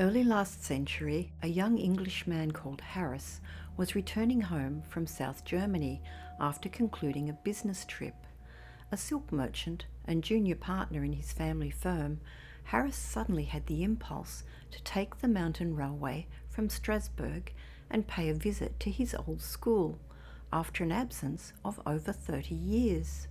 Early last century, a young Englishman called Harris was returning home from South Germany after concluding a business trip. A silk merchant and junior partner in his family firm, Harris suddenly had the impulse to take the mountain railway from Strasbourg and pay a visit to his old school after an absence of over 30 years.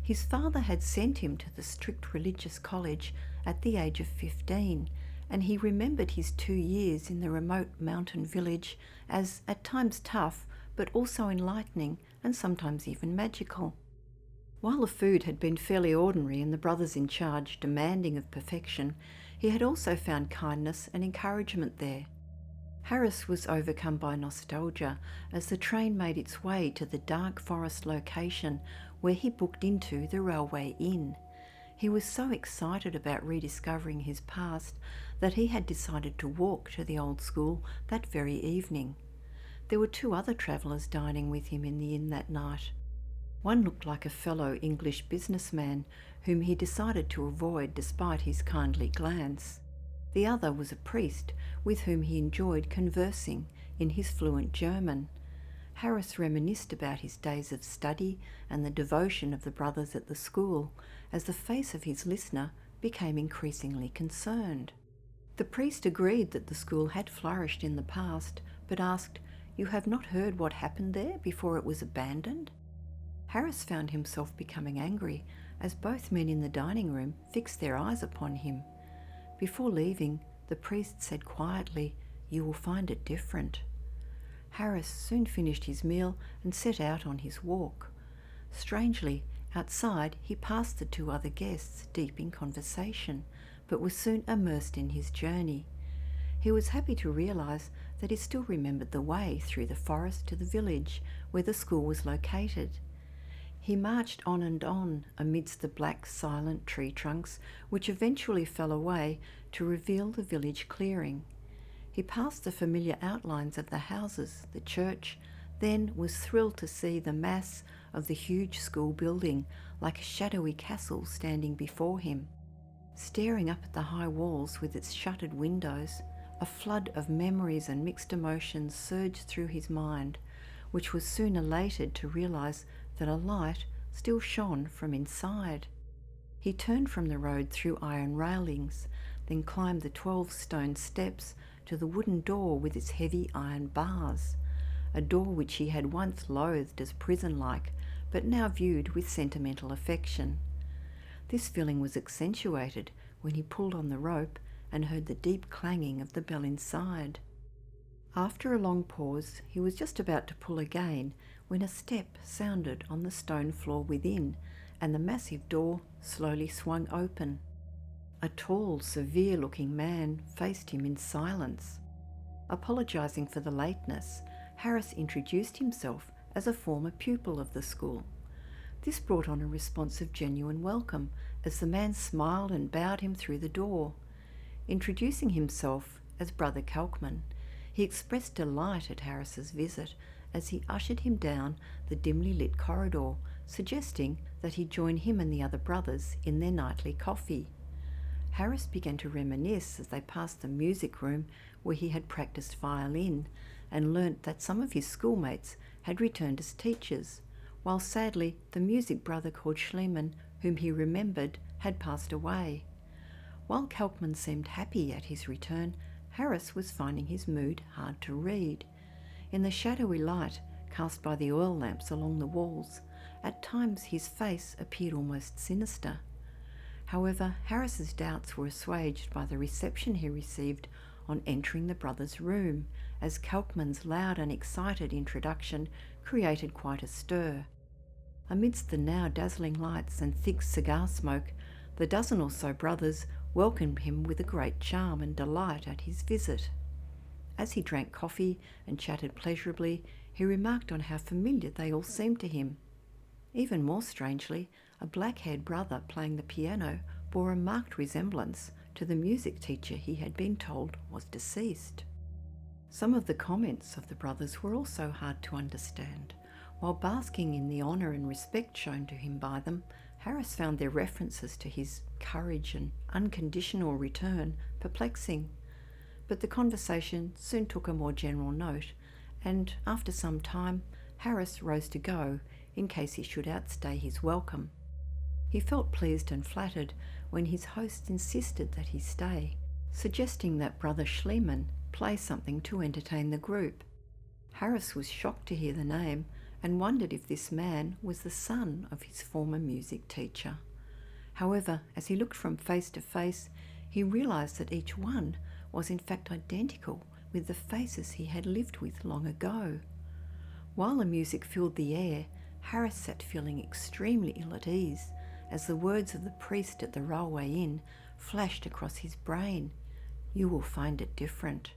His father had sent him to the strict religious college at the age of 15, and he remembered his 2 years in the remote mountain village as at times tough, but also enlightening and sometimes even magical. While the food had been fairly ordinary and the brothers in charge demanding of perfection, he had also found kindness and encouragement there. Harris was overcome by nostalgia as the train made its way to the dark forest location where he booked into the Railway Inn. He was so excited about rediscovering his past that he had decided to walk to the old school that very evening. There were two other travellers dining with him in the inn that night. One looked like a fellow English businessman whom he decided to avoid despite his kindly glance. The other was a priest with whom he enjoyed conversing in his fluent German. Harris reminisced about his days of study and the devotion of the brothers at the school as the face of his listener became increasingly concerned. The priest agreed that the school had flourished in the past, but asked, "You have not heard what happened there before it was abandoned?" Harris found himself becoming angry as both men in the dining room fixed their eyes upon him. Before leaving, the priest said quietly, "You will find it different." Harris soon finished his meal and set out on his walk. Strangely, outside he passed the two other guests deep in conversation, but was soon immersed in his journey. He was happy to realise that he still remembered the way through the forest to the village where the school was located. He marched on and on amidst the black, silent tree trunks, which eventually fell away to reveal the village clearing. He passed the familiar outlines of the houses, the church, then was thrilled to see the mass of the huge school building like a shadowy castle standing before him. Staring up at the high walls with its shuttered windows, a flood of memories and mixed emotions surged through his mind, which was soon elated to realise that a light still shone from inside. He turned from the road through iron railings, then climbed the 12 stone steps to the wooden door with its heavy iron bars, a door which he had once loathed as prison-like, but now viewed with sentimental affection. This feeling was accentuated when he pulled on the rope and heard the deep clanging of the bell inside. After a long pause, he was just about to pull again when a step sounded on the stone floor within, and the massive door slowly swung open. A tall, severe-looking man faced him in silence. Apologising for the lateness, Harris introduced himself as a former pupil of the school. This brought on a response of genuine welcome as the man smiled and bowed him through the door. Introducing himself as Brother Kalkman, he expressed delight at Harris's visit as he ushered him down the dimly lit corridor, suggesting that he join him and the other brothers in their nightly coffee. Harris began to reminisce as they passed the music room where he had practiced violin and learnt that some of his schoolmates had returned as teachers, while sadly the music brother called Schliemann, whom he remembered, had passed away. While Kalkman seemed happy at his return, Harris was finding his mood hard to read. In the shadowy light cast by the oil lamps along the walls, at times his face appeared almost sinister. However, Harris's doubts were assuaged by the reception he received on entering the brothers' room, as Kalkman's loud and excited introduction created quite a stir. Amidst the now dazzling lights and thick cigar smoke, the dozen or so brothers welcomed him with a great charm and delight at his visit. As he drank coffee and chatted pleasurably, he remarked on how familiar they all seemed to him. Even more strangely, a black-haired brother playing the piano bore a marked resemblance to the music teacher he had been told was deceased. Some of the comments of the brothers were also hard to understand. While basking in the honour and respect shown to him by them, Harris found their references to his courage and unconditional return perplexing. But the conversation soon took a more general note, and after some time, Harris rose to go in case he should outstay his welcome. He felt pleased and flattered when his host insisted that he stay, suggesting that Brother Schliemann play something to entertain the group. Harris was shocked to hear the name and wondered if this man was the son of his former music teacher. However, as he looked from face to face, he realised that each one was in fact identical with the faces he had lived with long ago. While the music filled the air, Harris sat feeling extremely ill at ease as the words of the priest at the railway inn flashed across his brain. "You will find it different."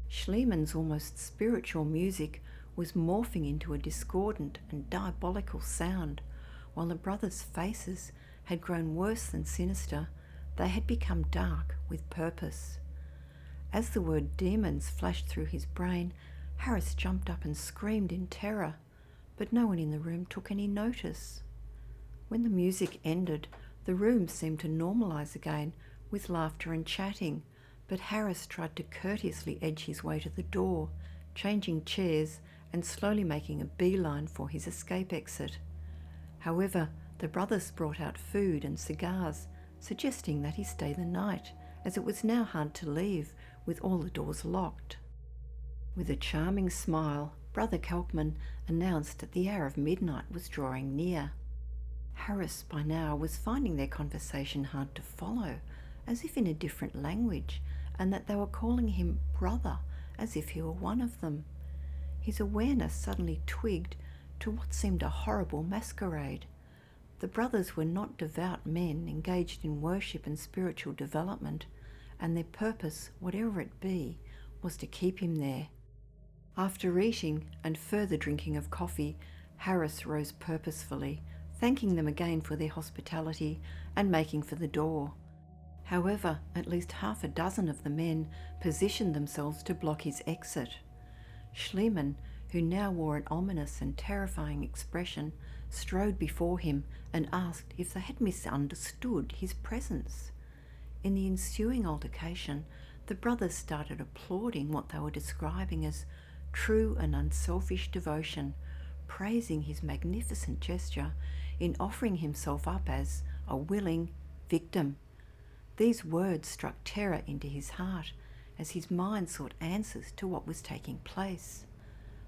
Schliemann's almost spiritual music was morphing into a discordant and diabolical sound, while the brothers' faces had grown worse than sinister. They had become dark with purpose. As the word demons flashed through his brain, Harris jumped up and screamed in terror, but no one in the room took any notice. When the music ended, the room seemed to normalise again with laughter and chatting, but Harris tried to courteously edge his way to the door, changing chairs and slowly making a beeline for his escape exit. However, the brothers brought out food and cigars, suggesting that he stay the night, as it was now hard to leave with all the doors locked. With a charming smile, Brother Kalkman announced that the hour of midnight was drawing near. Harris by now was finding their conversation hard to follow, as if in a different language, and that they were calling him brother as if he were one of them. His awareness suddenly twigged to what seemed a horrible masquerade. The brothers were not devout men engaged in worship and spiritual development, and their purpose, whatever it be, was to keep him there. After eating and further drinking of coffee, Harris rose purposefully, thanking them again for their hospitality and making for the door. However, at least half a dozen of the men positioned themselves to block his exit. Schliemann, who now wore an ominous and terrifying expression, strode before him and asked if they had misunderstood his presence. In the ensuing altercation, the brothers started applauding what they were describing as true and unselfish devotion, praising his magnificent gesture in offering himself up as a willing victim. These words struck terror into his heart as his mind sought answers to what was taking place.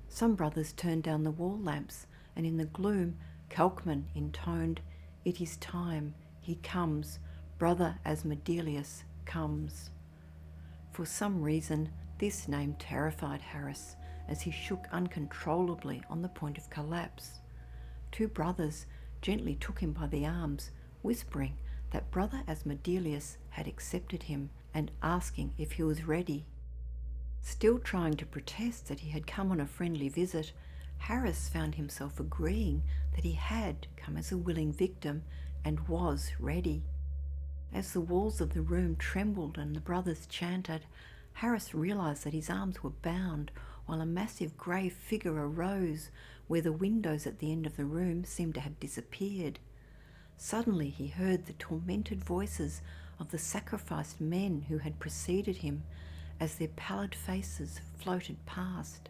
Some brothers turned down the wall lamps, and in the gloom, Kalkman intoned, "It is time, he comes, Brother Asmodeus comes." For some reason, this name terrified Harris as he shook uncontrollably on the point of collapse. Two brothers gently took him by the arms, whispering that Brother Asmodeus had accepted him and asking if he was ready. Still trying to protest that he had come on a friendly visit, Harris found himself agreeing that he had come as a willing victim and was ready. As the walls of the room trembled and the brothers chanted, Harris realised that his arms were bound while a massive grey figure arose where the windows at the end of the room seemed to have disappeared. Suddenly he heard the tormented voices of the sacrificed men who had preceded him as their pallid faces floated past.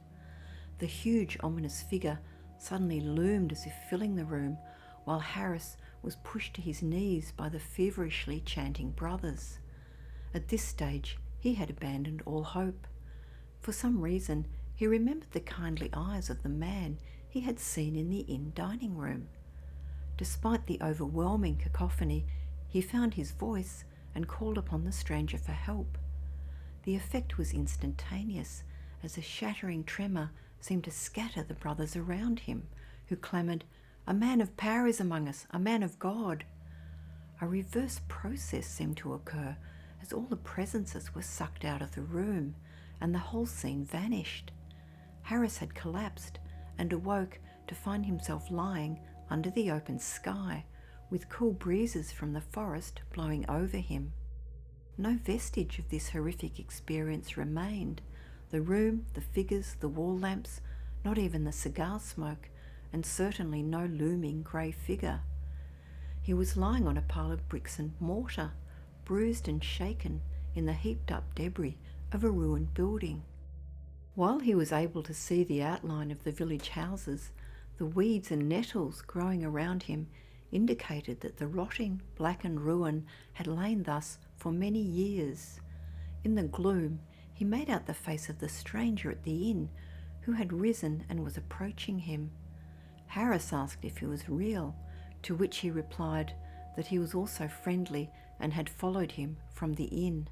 The huge ominous figure suddenly loomed as if filling the room, while Harris was pushed to his knees by the feverishly chanting brothers. At this stage he had abandoned all hope. For some reason he remembered the kindly eyes of the man he had seen in the inn dining room. Despite the overwhelming cacophony, he found his voice and called upon the stranger for help. The effect was instantaneous, as a shattering tremor seemed to scatter the brothers around him, who clamoured, "A man of power is among us, a man of God." A reverse process seemed to occur, as all the presences were sucked out of the room, and the whole scene vanished. Harris had collapsed and awoke to find himself lying under the open sky, with cool breezes from the forest blowing over him. No vestige of this horrific experience remained. The room, the figures, the wall lamps, not even the cigar smoke, and certainly no looming grey figure. He was lying on a pile of bricks and mortar, bruised and shaken in the heaped up debris of a ruined building. While he was able to see the outline of the village houses, the weeds and nettles growing around him indicated that the rotting, blackened ruin had lain thus for many years. In the gloom, he made out the face of the stranger at the inn, who had risen and was approaching him. Harris asked if he was real, to which he replied that he was also friendly and had followed him from the inn.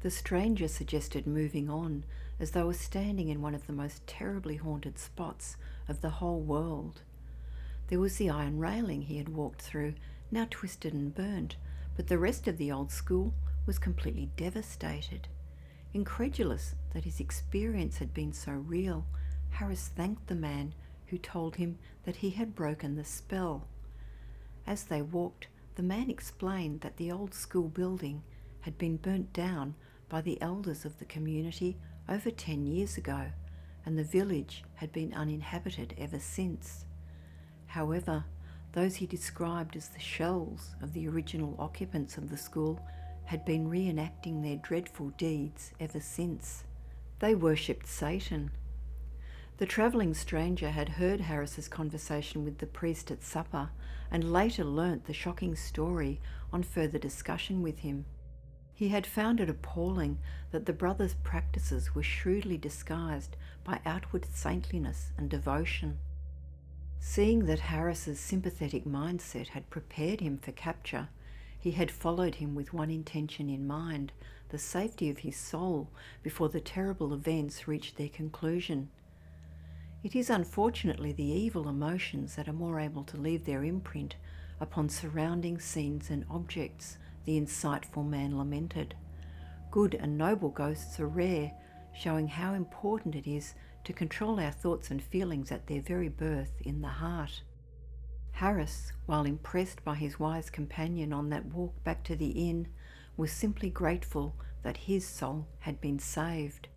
The stranger suggested moving on, as they were standing in one of the most terribly haunted spots of the whole world. There was the iron railing he had walked through, now twisted and burnt, but the rest of the old school was completely devastated. Incredulous that his experience had been so real, Harris thanked the man who told him that he had broken the spell. As they walked, the man explained that the old school building had been burnt down by the elders of the community over 10 years ago, and the village had been uninhabited ever since. However, those he described as the shells of the original occupants of the school had been reenacting their dreadful deeds ever since. They worshipped Satan. The travelling stranger had heard Harris's conversation with the priest at supper and later learnt the shocking story on further discussion with him. He had found it appalling that the brothers' practices were shrewdly disguised by outward saintliness and devotion. Seeing that Harris's sympathetic mindset had prepared him for capture, he had followed him with one intention in mind, the safety of his soul before the terrible events reached their conclusion. It is unfortunately the evil emotions that are more able to leave their imprint upon surrounding scenes and objects, the insightful man lamented. Good and noble ghosts are rare, showing how important it is to control our thoughts and feelings at their very birth in the heart. Harris, while impressed by his wise companion on that walk back to the inn, was simply grateful that his soul had been saved.